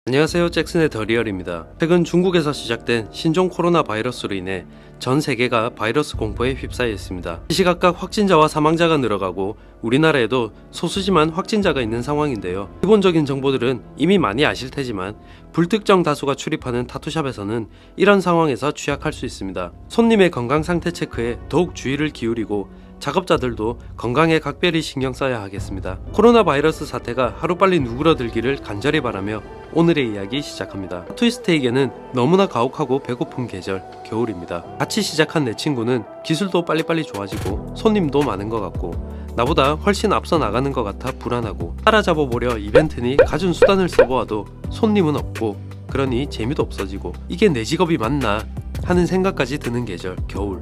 안녕하세요, 잭슨의 더리얼입니다. 최근 중국에서 시작된 신종 코로나 바이러스로 인해 전 세계가 바이러스 공포에 휩싸여 있습니다. 시시각각 확진자와 사망자가 늘어가고 우리나라에도 소수지만 확진자가 있는 상황인데요. 기본적인 정보들은 이미 많이 아실 테지만 불특정 다수가 출입하는 타투샵에서는 이런 상황에서 취약할 수 있습니다. 손님의 건강 상태 체크에 더욱 주의를 기울이고 작업자들도 건강에 각별히 신경 써야 하겠습니다. 코로나 바이러스 사태가 하루빨리 누그러들기를 간절히 바라며 오늘의 이야기 시작합니다. 타투이스트에게는 너무나 가혹하고 배고픈 계절, 겨울입니다. 같이 시작한 내 친구는 기술도 빨리빨리 좋아지고 손님도 많은 것 같고 나보다 훨씬 앞서 나가는 것 같아 불안하고 따라잡아보려 이벤트니 갖은 수단을 써보아도 손님은 없고 그러니 재미도 없어지고 이게 내 직업이 맞나 하는 생각까지 드는 계절, 겨울.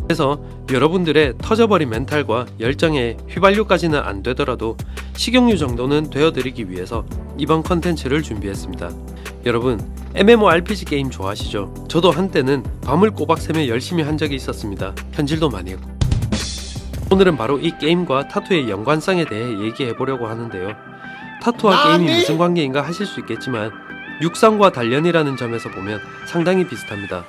그래서 여러분들의 터져버린 멘탈과 열정에 휘발유까지는 안 되더라도 식용유 정도는 되어드리기 위해서 이번 컨텐츠를 준비했습니다. 여러분, MMORPG 게임 좋아하시죠? 저도 한때는 밤을 꼬박 새며 열심히 한 적이 있었습니다. 현질도 많이 했고. 오늘은 바로 이 게임과 타투의 연관성에 대해 얘기해보려고 하는데요. 타투와 게임이 무슨 관계인가 하실 수 있겠지만 육상과 단련이라는 점에서 보면 상당히 비슷합니다.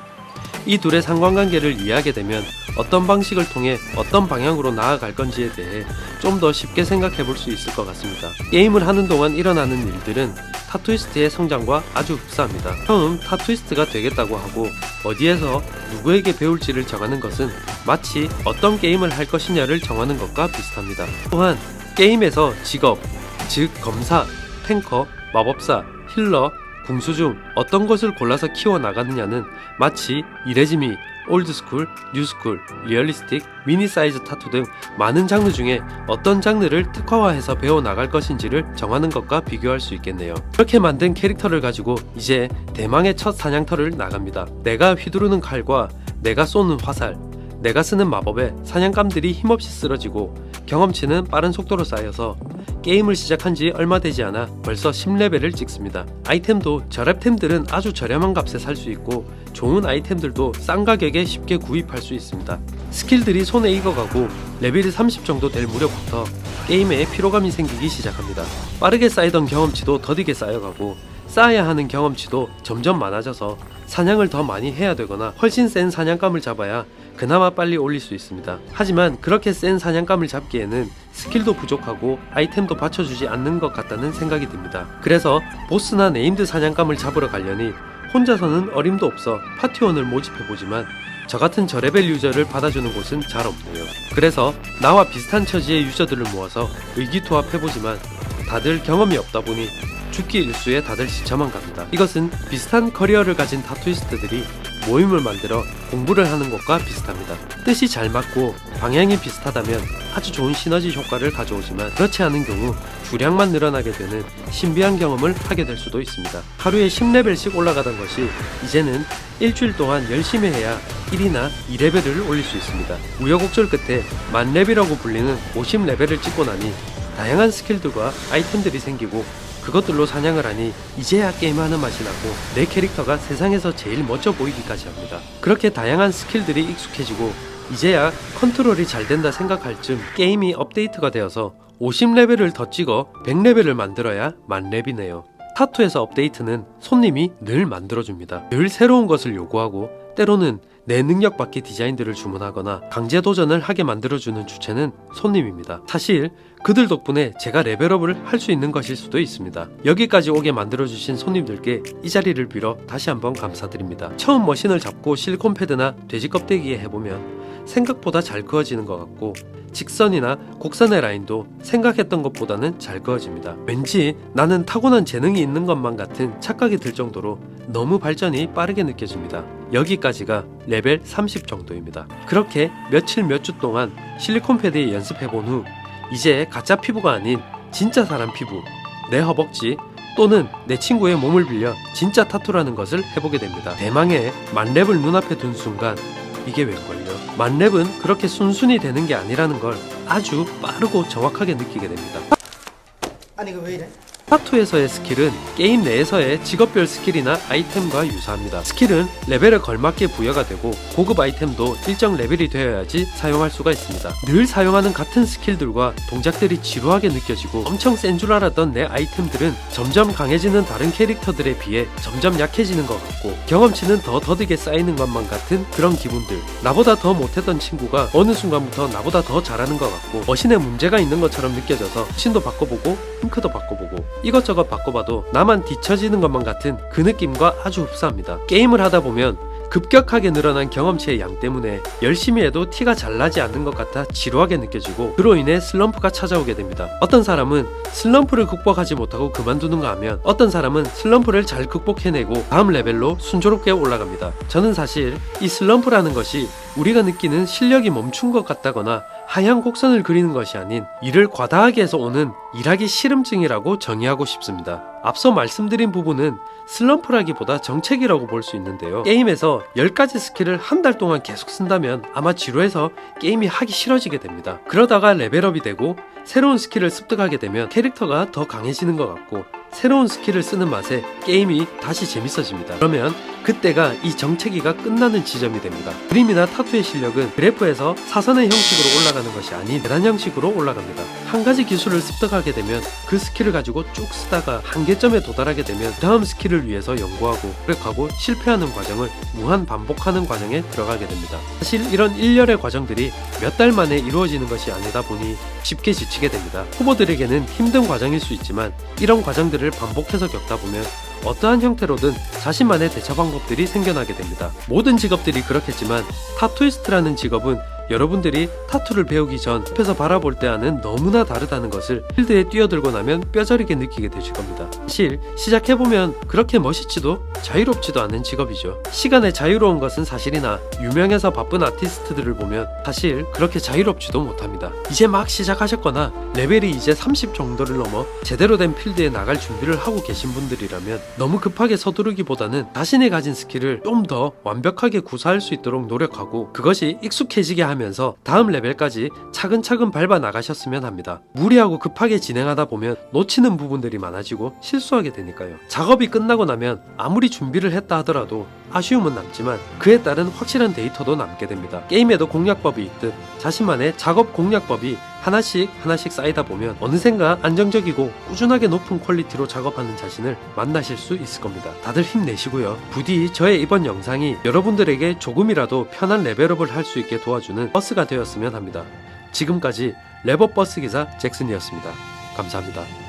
이 둘의 상관관계를 이해하게 되면 어떤 방식을 통해 어떤 방향으로 나아갈 건지에 대해 좀 더 쉽게 생각해 볼 수 있을 것 같습니다. 게임을 하는 동안 일어나는 일들은 타투이스트의 성장과 아주 흡사합니다. 처음 타투이스트가 되겠다고 하고 어디에서 누구에게 배울지를 정하는 것은 마치 어떤 게임을 할 것이냐를 정하는 것과 비슷합니다. 또한 게임에서 직업, 즉 검사, 탱커, 마법사, 힐러, 궁수 중 어떤 것을 골라서 키워나가느냐는 마치 이레지미, 올드스쿨, 뉴스쿨, 리얼리스틱, 미니 사이즈 타투 등 많은 장르 중에 어떤 장르를 특화화해서 배워나갈 것인지를 정하는 것과 비교할 수 있겠네요. 그렇게 만든 캐릭터를 가지고 이제 대망의 첫 사냥터를 나갑니다. 내가 휘두르는 칼과 내가 쏘는 화살, 내가 쓰는 마법에 사냥감들이 힘없이 쓰러지고 경험치는 빠른 속도로 쌓여서 게임을 시작한 지 얼마 되지 않아 벌써 10레벨을 찍습니다. 아이템도 저랩템들은 아주 저렴한 값에 살 수 있고 좋은 아이템들도 싼 가격에 쉽게 구입할 수 있습니다. 스킬들이 손에 익어가고 레벨이 30 정도 될 무렵부터 게임에 피로감이 생기기 시작합니다. 빠르게 쌓이던 경험치도 더디게 쌓여가고 쌓아야 하는 경험치도 점점 많아져서 사냥을 더 많이 해야 되거나 훨씬 센 사냥감을 잡아야 그나마 빨리 올릴 수 있습니다. 하지만 그렇게 센 사냥감을 잡기에는 스킬도 부족하고 아이템도 받쳐주지 않는 것 같다는 생각이 듭니다. 그래서 보스나 네임드 사냥감을 잡으러 가려니 혼자서는 어림도 없어 파티원을 모집해보지만 저같은 저레벨 유저를 받아주는 곳은 잘 없네요. 그래서 나와 비슷한 처지의 유저들을 모아서 의기투합해보지만 다들 경험이 없다 보니 죽기 일수에 다들 지쳐만 갑니다. 이것은 비슷한 커리어를 가진 타투이스트들이 모임을 만들어 공부를 하는 것과 비슷합니다. 뜻이 잘 맞고 방향이 비슷하다면 아주 좋은 시너지 효과를 가져오지만 그렇지 않은 경우 주량만 늘어나게 되는 신비한 경험을 하게 될 수도 있습니다. 하루에 10레벨씩 올라가던 것이 이제는 일주일 동안 열심히 해야 1이나 2레벨을 올릴 수 있습니다. 우여곡절 끝에 만렙이라고 불리는 50레벨을 찍고 나니 다양한 스킬들과 아이템들이 생기고 그것들로 사냥을 하니 이제야 게임하는 맛이 나고 내 캐릭터가 세상에서 제일 멋져 보이기까지 합니다. 그렇게 다양한 스킬들이 익숙해지고 이제야 컨트롤이 잘 된다 생각할 즈음 게임이 업데이트가 되어서 50레벨을 더 찍어 100레벨을 만들어야 만렙이네요. 타투에서 업데이트는 손님이 늘 만들어줍니다. 늘 새로운 것을 요구하고 때로는 내 능력 밖의 디자인들을 주문하거나 강제 도전을 하게 만들어주는 주체는 손님입니다. 사실 그들 덕분에 제가 레벨업을 할 수 있는 것일 수도 있습니다. 여기까지 오게 만들어주신 손님들께 이 자리를 빌어 다시 한번 감사드립니다. 처음 머신을 잡고 실리콘 패드나 돼지 껍데기에 해보면 생각보다 잘 그어지는 것 같고 직선이나 곡선의 라인도 생각했던 것보다는 잘 그어집니다. 왠지 나는 타고난 재능이 있는 것만 같은 착각이 들 정도로 너무 발전이 빠르게 느껴집니다. 여기까지가 레벨 30 정도입니다. 그렇게 며칠 몇 주 동안 실리콘 패드에 연습해본 후 이제 가짜 피부가 아닌 진짜 사람 피부, 내 허벅지 또는 내 친구의 몸을 빌려 진짜 타투라는 것을 해보게 됩니다. 대망의 만렙을 눈앞에 둔 순간 이게 웬걸요? 만렙은 그렇게 순순히 되는 게 아니라는 걸 아주 빠르고 정확하게 느끼게 됩니다. 아니 이거 왜 이래? 타2에서의 스킬은 게임 내에서의 직업별 스킬이나 아이템과 유사합니다. 스킬은 레벨에 걸맞게 부여가 되고 고급 아이템도 일정 레벨이 되어야지 사용할 수가 있습니다. 늘 사용하는 같은 스킬들과 동작들이 지루하게 느껴지고 엄청 센 줄 알았던 내 아이템들은 점점 강해지는 다른 캐릭터들에 비해 점점 약해지는 것 같고 경험치는 더 더디게 쌓이는 것만 같은 그런 기분들. 나보다 더 못했던 친구가 어느 순간부터 나보다 더 잘하는 것 같고 머신에 문제가 있는 것처럼 느껴져서 신도 바꿔보고 핑크도 바꿔보고 이것저것 바꿔봐도 나만 뒤처지는 것만 같은 그 느낌과 아주 흡사합니다. 게임을 하다 보면 급격하게 늘어난 경험치의 양 때문에 열심히 해도 티가 잘 나지 않는 것 같아 지루하게 느껴지고 그로 인해 슬럼프가 찾아오게 됩니다. 어떤 사람은 슬럼프를 극복하지 못하고 그만두는가 하면 어떤 사람은 슬럼프를 잘 극복해내고 다음 레벨로 순조롭게 올라갑니다. 저는 사실 이 슬럼프라는 것이 우리가 느끼는 실력이 멈춘 것 같다거나 하향 곡선을 그리는 것이 아닌 일을 과다하게 해서 오는 일하기 싫음증이라고 정의하고 싶습니다. 앞서 말씀드린 부분은 슬럼프라기보다 정책이라고 볼 수 있는데요. 게임에서 10가지 스킬을 한 달 동안 계속 쓴다면 아마 지루해서 게임이 하기 싫어지게 됩니다. 그러다가 레벨업이 되고 새로운 스킬을 습득하게 되면 캐릭터가 더 강해지는 것 같고 새로운 스킬을 쓰는 맛에 게임이 다시 재밌어집니다. 그러면 그때가 이 정체기가 끝나는 지점이 됩니다. 그림이나 타투의 실력은 그래프에서 사선의 형식으로 올라가는 것이 아닌 계단 형식으로 올라갑니다. 한 가지 기술을 습득하게 되면 그 스킬을 가지고 쭉 쓰다가 한계점에 도달하게 되면 다음 스킬을 위해서 연구하고 노력하고 실패하는 과정을 무한 반복하는 과정에 들어가게 됩니다. 사실 이런 일련의 과정들이 몇 달 만에 이루어지는 것이 아니다 보니 쉽게 지치게 됩니다. 후보들에게는 힘든 과정일 수 있지만 이런 과정들을 반복해서 겪다 보면 어떠한 형태로든 자신만의 대처 방법들이 생겨나게 됩니다. 모든 직업들이 그렇겠지만 타투이스트라는 직업은 여러분들이 타투를 배우기 전 옆에서 바라볼 때와는 너무나 다르다는 것을 필드에 뛰어들고 나면 뼈저리게 느끼게 되실 겁니다. 사실 시작해보면 그렇게 멋있지도 자유롭지도 않은 직업이죠. 시간에 자유로운 것은 사실이나 유명해서 바쁜 아티스트들을 보면 사실 그렇게 자유롭지도 못합니다. 이제 막 시작하셨거나 레벨이 이제 30 정도를 넘어 제대로 된 필드에 나갈 준비를 하고 계신 분들이라면 너무 급하게 서두르기보다는 자신이 가진 스킬을 좀 더 완벽하게 구사할 수 있도록 노력하고 그것이 익숙해지게 하면서 다음 레벨까지 차근차근 밟아 나가셨으면 합니다. 무리하고 급하게 진행하다 보면 놓치는 부분들이 많아지고 실수하게 되니까요. 작업이 끝나고 나면 아무리 준비를 했다 하더라도 아쉬움은 남지만 그에 따른 확실한 데이터도 남게 됩니다. 게임에도 공략법이 있듯 자신만의 작업 공략법이 하나씩 쌓이다 보면 어느샌가 안정적이고 꾸준하게 높은 퀄리티로 작업하는 자신을 만나실 수 있을 겁니다. 다들 힘내시고요. 부디 저의 이번 영상이 여러분들에게 조금이라도 편한 레벨업을 할 수 있게 도와주는 버스가 되었으면 합니다. 지금까지 레버 버스 기사 잭슨이었습니다. 감사합니다.